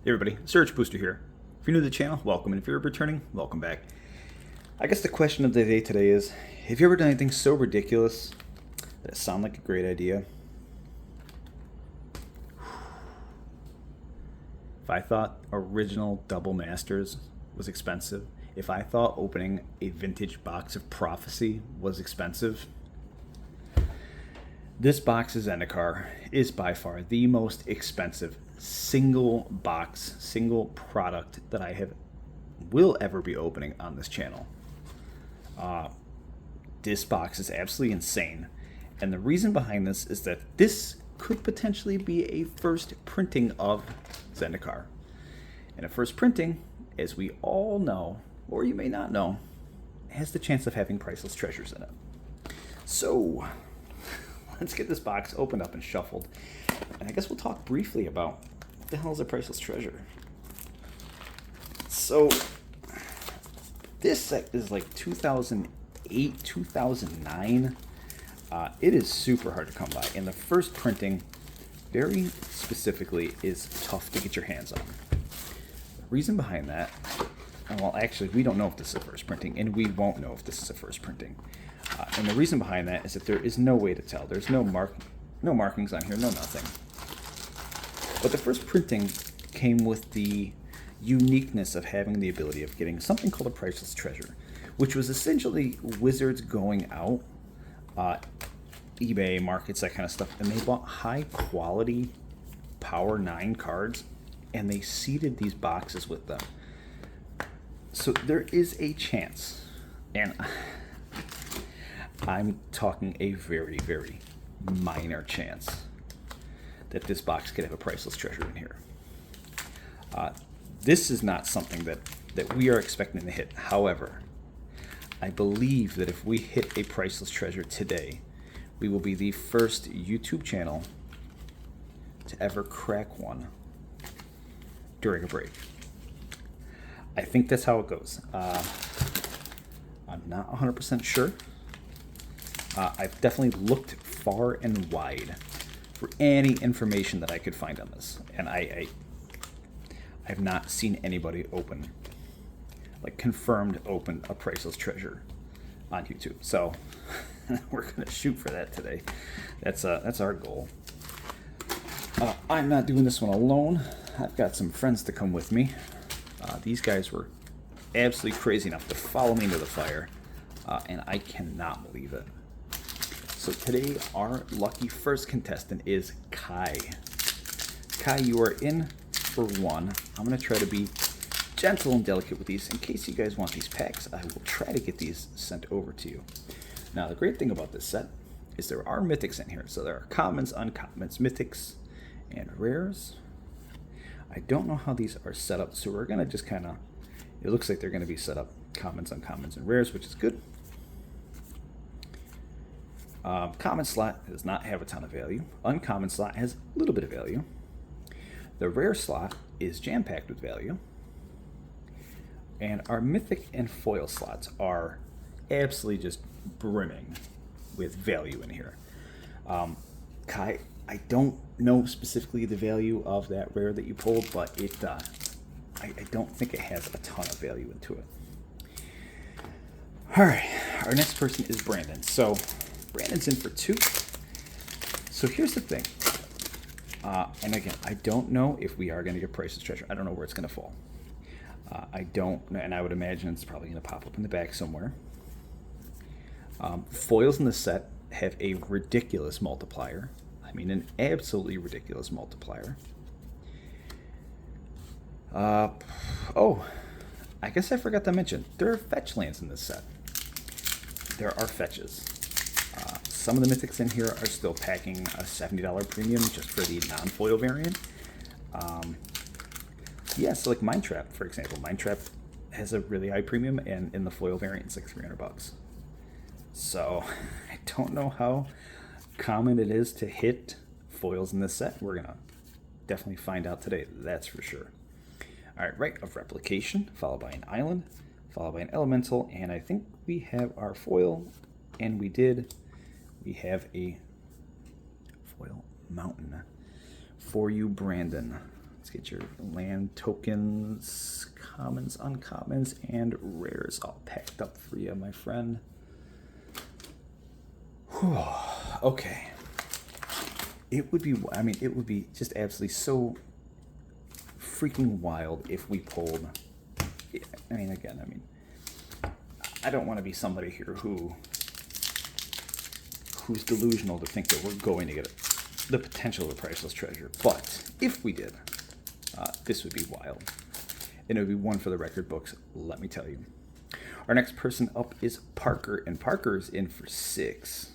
Hey everybody, Search Booster here. If you're new to the channel, welcome, and if you're returning, welcome back. I guess the question of the day today is, have you ever done anything so ridiculous that it sounded like a great idea? If I thought original Double Masters was expensive, if I thought opening a vintage box of Prophecy was expensive, this box of Zendikar is by far the most expensive single box, single product that I will ever be opening on this channel. This box is absolutely insane, and the reason behind this is that this could potentially be a first printing of Zendikar. And a first printing, as we all know, or you may not know, has the chance of having priceless treasures in it. So let's get this box opened up and shuffled, and I guess we'll talk briefly about what the hell is a priceless treasure. So this set is like 2008, 2009. It is super hard to come by, and the first printing, very specifically, is tough to get your hands on. The reason behind that, well, actually, we don't know if this is a first printing, and we won't know if this is a first printing. And the reason behind that is that there is no way to tell. There's no markings on here, no nothing. But the first printing came with the uniqueness of having the ability of getting something called a priceless treasure, which was essentially wizards going out, eBay, markets, that kind of stuff, and they bought high quality Power 9 cards, and they seeded these boxes with them. So there is a chance, and I'm talking a very, very minor chance, that this box could have a priceless treasure in here. This is not something that we are expecting to hit. However, I believe that if we hit a priceless treasure today, we will be the first YouTube channel to ever crack one during a break. I think that's how it goes. I'm not 100% sure. I've definitely looked far and wide for any information that I could find on this, and I've not seen anybody open, like confirmed open, a priceless treasure on YouTube. So we're gonna shoot for that today. That's our goal. I'm not doing this one alone. I've got some friends to come with me. These guys were absolutely crazy enough to follow me into the fire, and I cannot believe it. So today, our lucky first contestant is Kai. Kai, you are in for one. I'm going to try to be gentle and delicate with these. In case you guys want these packs, I will try to get these sent over to you. Now, the great thing about this set is there are mythics in here. So there are commons, uncommons, mythics, and rares. I don't know how these are set up, so we're going to just kind of, it looks like they're going to be set up commons, uncommons, and rares, which is good. Common slot does not have a ton of value. Uncommon slot has a little bit of value. The rare slot is jam-packed with value. And our mythic and foil slots are absolutely just brimming with value in here. Kai, I don't know specifically the value of that rare that you pulled, but I don't think it has a ton of value into it. All right, our next person is Brandon. So Brandon's in for two. So here's the thing. And again, I don't know if we are going to get priceless treasure. I don't know where it's going to fall. I don't, and I would imagine it's probably going to pop up in the back somewhere. Foils in the set have a ridiculous multiplier. I mean, an absolutely ridiculous multiplier. Oh, I guess I forgot to mention, there are fetch lands in this set. There are fetches. Some of the mythics in here are still packing a $70 premium just for the non-foil variant. Yeah, so like Mind Trap, for example. Mind Trap has a really high premium, and in the foil variant, it's like $300. So I don't know how common it is to hit foils in this set. We're gonna definitely find out today, that's for sure. All right, Rite of Replication, followed by an island, followed by an elemental, and I think we have our foil, and we have a foil mountain for you, Brandon. Let's get your land tokens, commons, uncommons, and rares all packed up for you, my friend. Whew. Okay. It would be, I mean, it would be just absolutely so freaking wild if we pulled, I mean, again, I mean, I don't want to be somebody here who's delusional to think that we're going to get the potential of a priceless treasure. But if we did, this would be wild. And it would be one for the record books, let me tell you. Our next person up is Parker, and Parker's in for 6.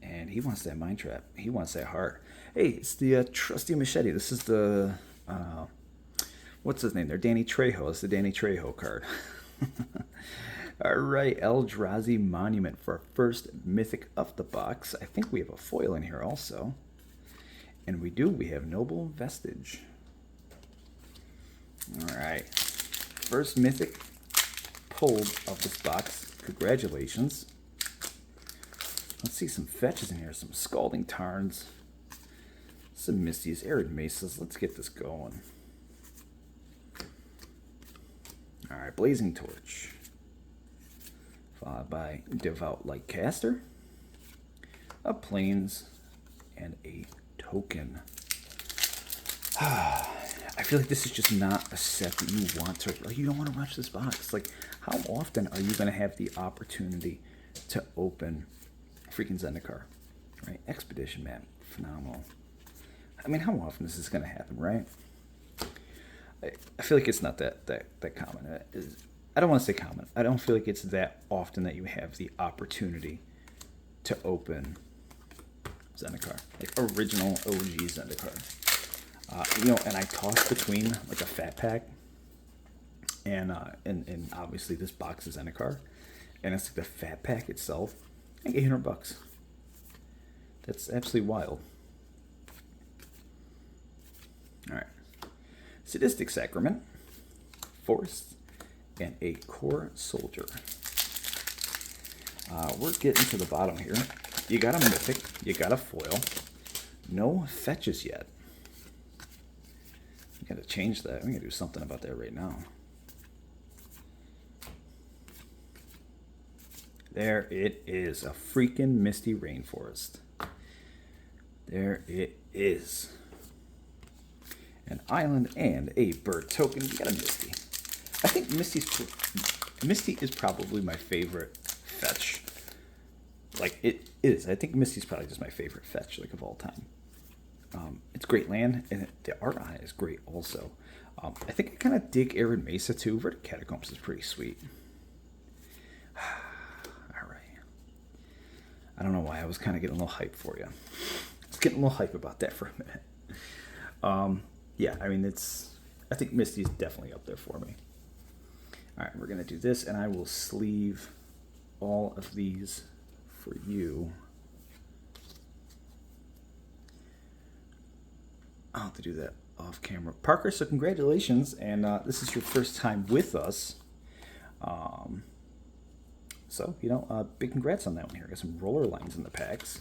And he wants that mine trap. He wants that heart. Hey, it's the trusty machete. This is the, what's his name there? Danny Trejo. It's the Danny Trejo card. All right, Eldrazi Monument for our first mythic of the box. I think we have a foil in here also. And we do. We have Noble Vestige. All right. First mythic pulled of this box. Congratulations. Let's see some fetches in here. Some Scalding Tarns. Some Misties. Arid Mesas. Let's get this going. All right. Blazing Torch. Followed by Devout Lightcaster. A Plains. And a token. I feel like this is just not a set that you want to... You don't want to rush this box. Like, how often are you going to have the opportunity to open freaking Zendikar? Right? Expedition map. Phenomenal. I mean, how often is this going to happen, right? I feel like it's not that common. I don't want to say common. I don't feel like it's that often that you have the opportunity to open Zendikar. Like, original OG Zendikar. You know, and I toss between like a fat pack and obviously this box is Zendikar, and it's like the fat pack itself, like $800. That's absolutely wild. All right, Sadistic Sacrament, Force, and a Core Soldier. We're getting to the bottom here. You got a mythic, you got a foil, no fetches yet. We gotta change that. We gotta do something about that right now. There it is, a freaking Misty Rainforest. There it is. An island and a bird token. You got a Misty. I think Misty is probably my favorite fetch. Like, it is. I think Misty's probably just my favorite fetch, like, of all time. It's great land, and the art on it is great also. I think I kind of dig Arid Mesa too. Verdant Catacombs is pretty sweet. All right. I don't know why I was kind of getting a little hype for you. I was getting a little hype about that for a minute. Yeah, I mean, I think Misty's definitely up there for me. All right, we're going to do this, and I will sleeve all of these for you. I'll have to do that off camera. Parker, so congratulations, and this is your first time with us. So, you know, big congrats on that one here. Got some roller lines in the packs.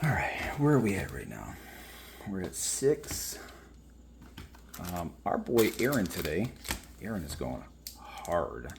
All right, where are we at right now? We're at 6. Our boy Aaron today, Aaron is going hard.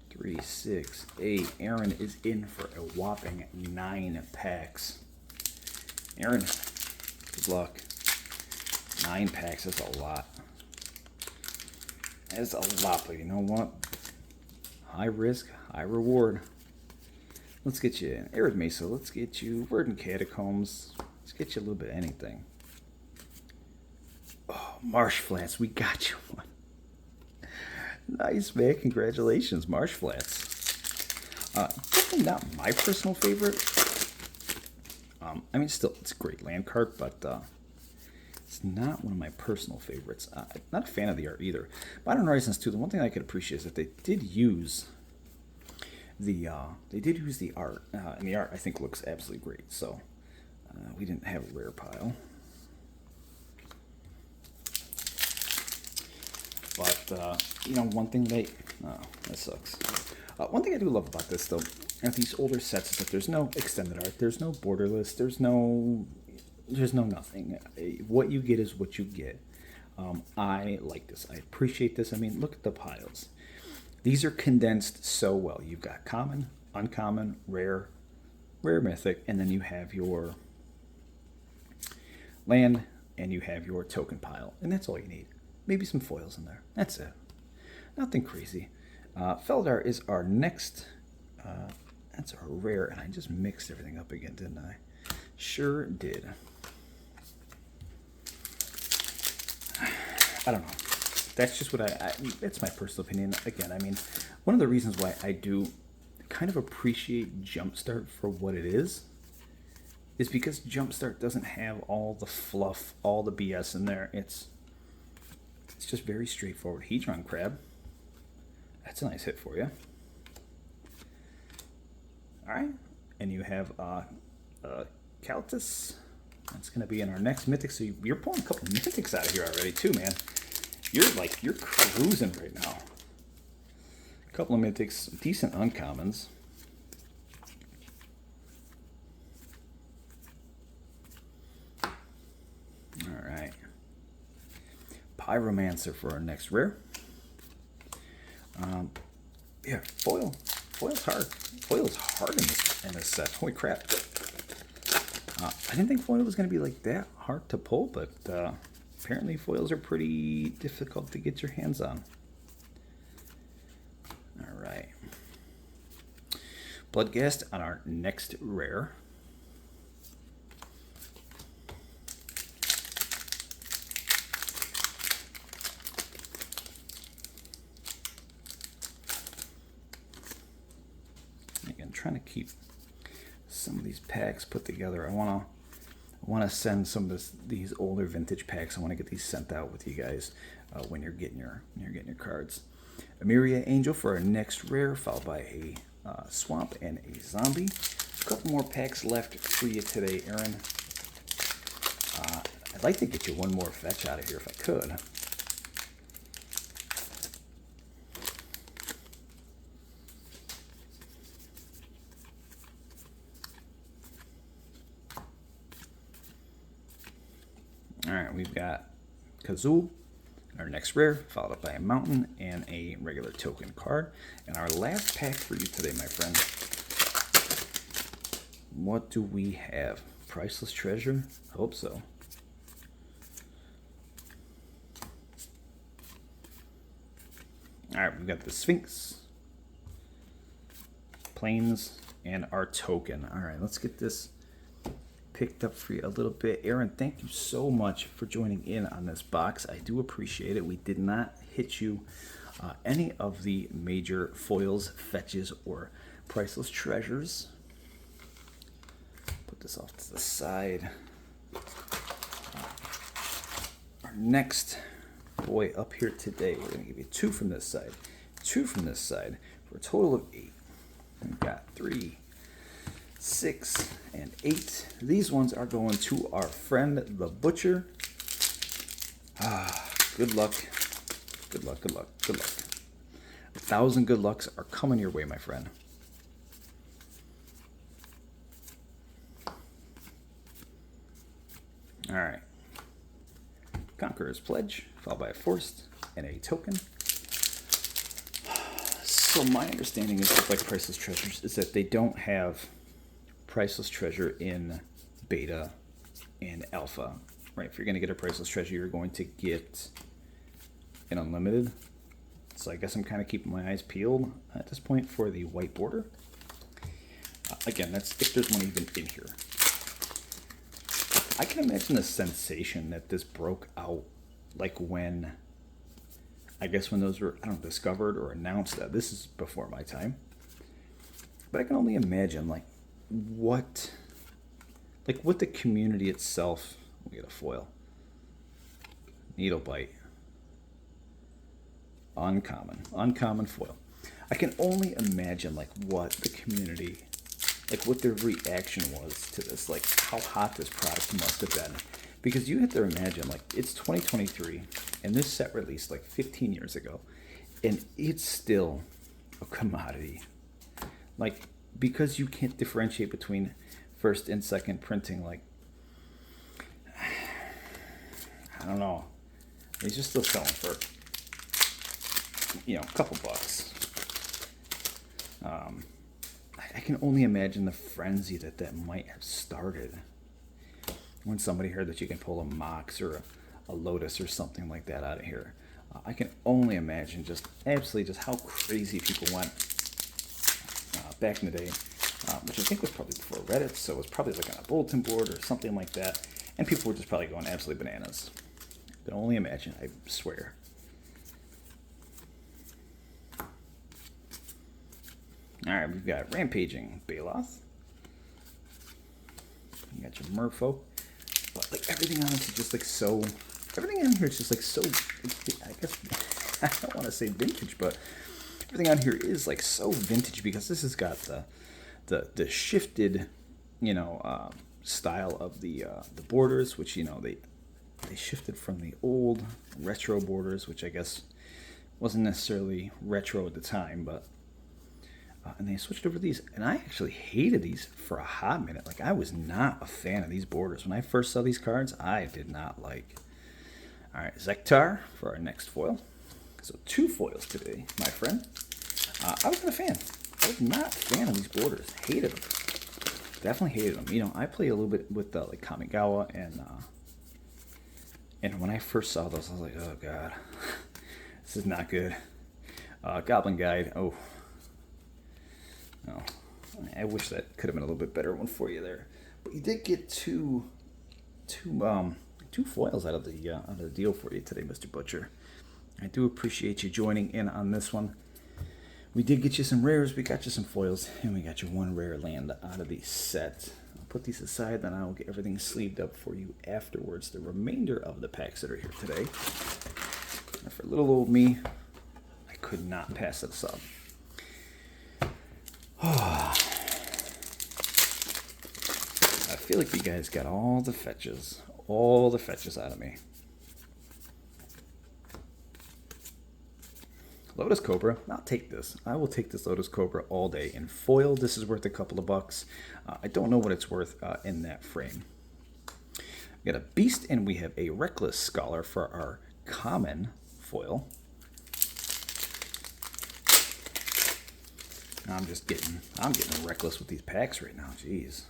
3, 6, 8. Aaron is in for a whopping 9 packs. Aaron, good luck. 9 packs, that's a lot. That's a lot, but you know what? High risk, high reward. Let's get you an Arid Mesa. Let's get you Verdant Catacombs. Let's get you a little bit of anything. Oh, Marsh Flats, we got you one. Nice, man. Congratulations, Marsh Flats. Definitely not my personal favorite. I mean, still, it's a great land card, but it's not one of my personal favorites. Not a fan of the art either. Modern Horizons 2, the one thing I could appreciate is that they did use the art, and the art I think looks absolutely great. So we didn't have a rare pile, but you know, one thing that sucks. One thing I do love about this though, at these older sets, is that there's no extended art, there's no borderless, there's no there's no nothing. What you get is what you get. I like this. I appreciate this. I mean, look at the piles. These are condensed so well. You've got common, uncommon, rare, rare mythic, and then you have your land and you have your token pile. And that's all you need. Maybe some foils in there. That's it. Nothing crazy. Feldar is our next. That's our rare, and I just mixed everything up again, didn't I? Sure did. I don't know. That's just what it's my personal opinion. Again, I mean, one of the reasons why I do kind of appreciate Jumpstart for what it is because Jumpstart doesn't have all the fluff, all the BS in there. It's just very straightforward. Hedron Crab. That's a nice hit for you. All right. And you have Caltus. That's going to be in our next mythic. So you're pulling a couple of mythics out of here already too, man. You're cruising right now. A couple of mythics, decent uncommons. All right. Pyromancer for our next rare. Yeah, foil. Foil's hard. Foil's hard in this set. Holy crap. I didn't think foil was going to be like that hard to pull, but apparently foils are pretty difficult to get your hands on. All right. Bloodghast on our next rare. Again, trying to keep some of these packs put together. I want to send some of these older vintage packs. I want to get these sent out with you guys when you're getting your cards. Amiria Angel for our next rare, followed by a swamp and a zombie. A couple more packs left for you today, Aaron. I'd like to get you one more fetch out of here if I could. All right, we've got Kazoo, our next rare, followed up by a mountain and a regular token card. And our last pack for you today, my friend. What do we have? Priceless Treasure? I hope so. All right, we've got the Sphinx, Plains, and our token. All right, let's get this picked up for you a little bit. Aaron, thank you so much for joining in on this box. I do appreciate it. We did not hit you any of the major foils, fetches, or priceless treasures. Put this off to the side. Our next boy up here today, we're going to give you 2 from this side, 2 from this side, for a total of 8. We've got 3, 6, and 8. These ones are going to our friend the Butcher. Good luck. Good luck, good luck, good luck. 1,000 good lucks are coming your way, my friend. All right. Conqueror's Pledge, followed by a Forced and a token. So my understanding is with like Priceless Treasures is that they don't have Priceless Treasure in beta and alpha, right? If you're going to get a Priceless Treasure, you're going to get an unlimited. So I guess I'm kind of keeping my eyes peeled at this point for the white border. Again, that's if there's one even in here. I can imagine the sensation that this broke out, like when, I guess when those were, I don't know, discovered or announced. This is before my time. But I can only imagine, like, what the community itself, we get a foil, needle bite, uncommon foil. I can only imagine like what the community, like what their reaction was to this, like how hot this product must have been, because you have to imagine like it's 2023 and this set released like 15 years ago and it's still a commodity, like, because you can't differentiate between first and second printing. Like, don't know. These are still selling for, a couple bucks. I can only imagine the frenzy that might have started when somebody heard that you can pull a Mox or a Lotus or something like that out of here. I can only imagine just absolutely just how crazy people went back in the day, which I think was probably before Reddit, so it was probably like on a bulletin board or something like that, and people were just probably going absolutely bananas. I can only imagine, I swear. Alright, we've got Rampaging Baloth. You got your Merfolk. But like everything on this is just like so, everything on here is just like so, I guess, I don't want to say vintage, but everything on here is like so vintage because this has got the shifted, style of the borders, which, they shifted from the old retro borders, which I guess wasn't necessarily retro at the time, but and they switched over to these, and I actually hated these for a hot minute. Like, I was not a fan of these borders. When I first saw these cards, I did not like. All right, Zendikar for our next foil. So 2 foils today, my friend. I wasn't a fan. I was not a fan of these borders. Hated them. Definitely hated them. I played a little bit with like Kamigawa, and when I first saw those, I was like, oh god, this is not good. Goblin Guide. Oh. No, I wish that could have been a little bit better one for you there. But you did get two foils out of the deal for you today, Mr. Butcher. I do appreciate you joining in on this one. We did get you some rares, we got you some foils, and we got you 1 rare land out of the set. I'll put these aside, then I'll get everything sleeved up for you afterwards. The remainder of the packs that are here today. And for little old me, I could not pass this up. I feel like you guys got all the fetches out of me. Lotus Cobra, I'll take this. I will take this Lotus Cobra all day. In foil, this is worth a couple of bucks. I don't know what it's worth in that frame. We got a Beast, and we have a Reckless Scholar for our common foil. I'm getting reckless with these packs right now. Jeez.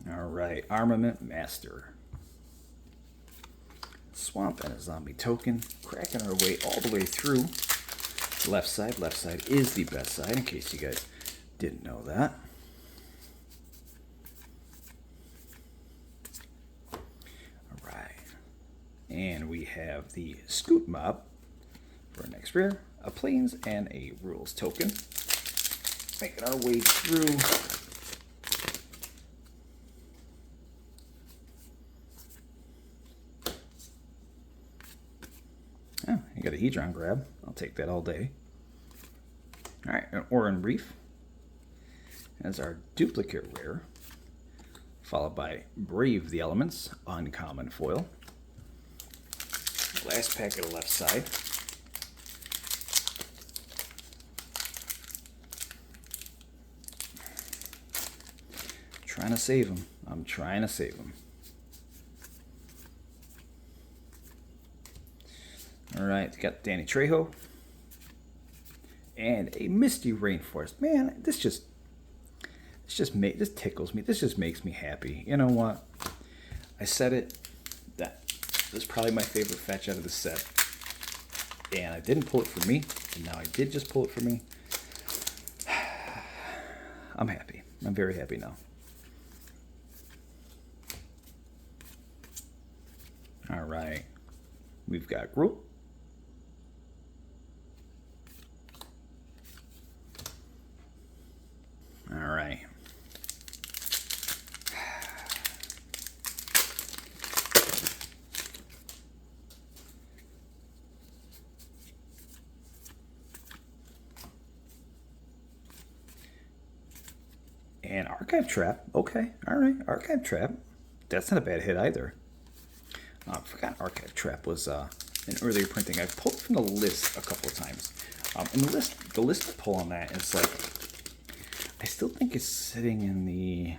All right, Armament Master. Swamp and a Zombie Token. Cracking our way all the way through. Left side is the best side, in case you guys didn't know that. And we have the Scoot Mob for our next rare, a Plains, and a Rules token. Making our way through. Oh, you got a Hedron grab. I'll take that all day. All right, an Oran Reef as our duplicate rare, followed by Brave the Elements, uncommon foil. Last pack of the left side. Trying to save them. I'm trying to save them. All right, got Danny Trejo and a Misty Rainforest. Man, this tickles me. This just makes me happy. You know what? I said it. That was probably my favorite fetch out of the set, and I didn't pull it for me, and now I did just pull it for me. I'm happy. I'm very happy now. All right, we've got Group. All right. And Archive Trap. Okay, all right, Archive Trap. That's not a bad hit either. I forgot Archive Trap was an earlier printing. I've pulled from the list a couple of times. And the list to pull on that is like, I still think it's sitting in the...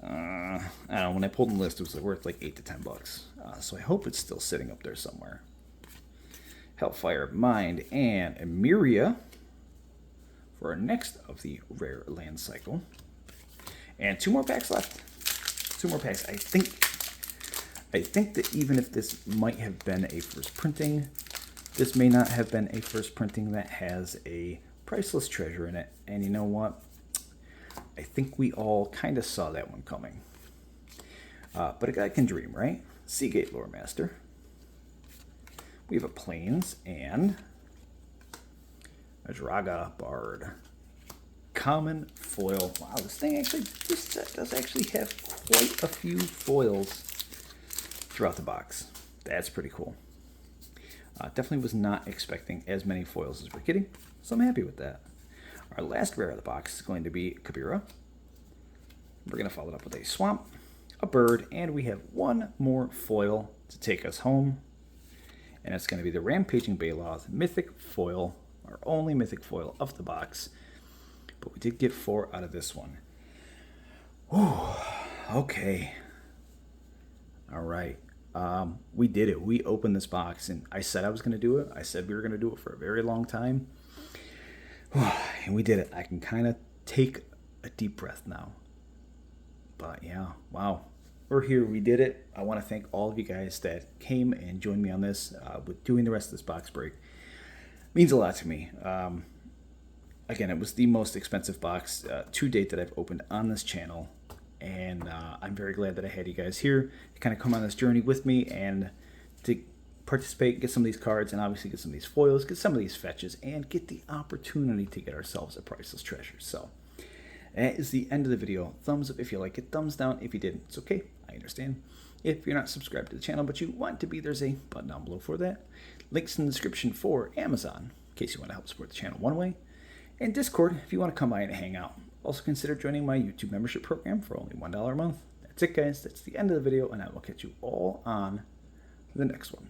I don't know, when I pulled the list, it was worth like $8 to $10. So I hope it's still sitting up there somewhere. Hellfire, Mind, and Emiria for our next of the rare land cycle. And 2 more packs left. 2 more packs. I think that even if this might have been a first printing, this may not have been a first printing that has a Priceless Treasure in it. And you know what? I think we all kind of saw that one coming. But a guy can dream, right? Seagate Lore Master. We have a Plains and a Draga Bard. Common foil. Wow, this set does actually have quite a few foils throughout the box. That's pretty cool. Definitely was not expecting as many foils as we're getting, so I'm happy with that. Our last rare of the box is going to be Kabira. We're going to follow it up with a Swamp, a Bird, and we have 1 more foil to take us home. And it's going to be the Rampaging Baloth Mythic Foil, our only Mythic Foil of the box. But we did get 4 out of this one. Ooh, okay. All right. We did it. We opened this box, and I said I was going to do it. I said we were going to do it for a very long time. And we did it. I can kind of take a deep breath now. But yeah, wow. We're here. We did it. I want to thank all of you guys that came and joined me on this with doing the rest of this box break. It means a lot to me. Again, it was the most expensive box to date that I've opened on this channel. And I'm very glad that I had you guys here to kind of come on this journey with me and to participate, get some of these cards, and obviously get some of these foils, get some of these fetches, and get the opportunity to get ourselves a Priceless Treasure. So that is the end of the video. Thumbs up if you like it, thumbs down if you didn't. It's okay, I understand. If you're not subscribed to the channel but you want to be, there's a button down below for that. Links in the description for Amazon, in case you want to help support the channel one way. And Discord, if you want to come by and hang out. Also consider joining my YouTube membership program for only $1 a month. That's it, guys. That's the end of the video, and I will catch you all on the next one.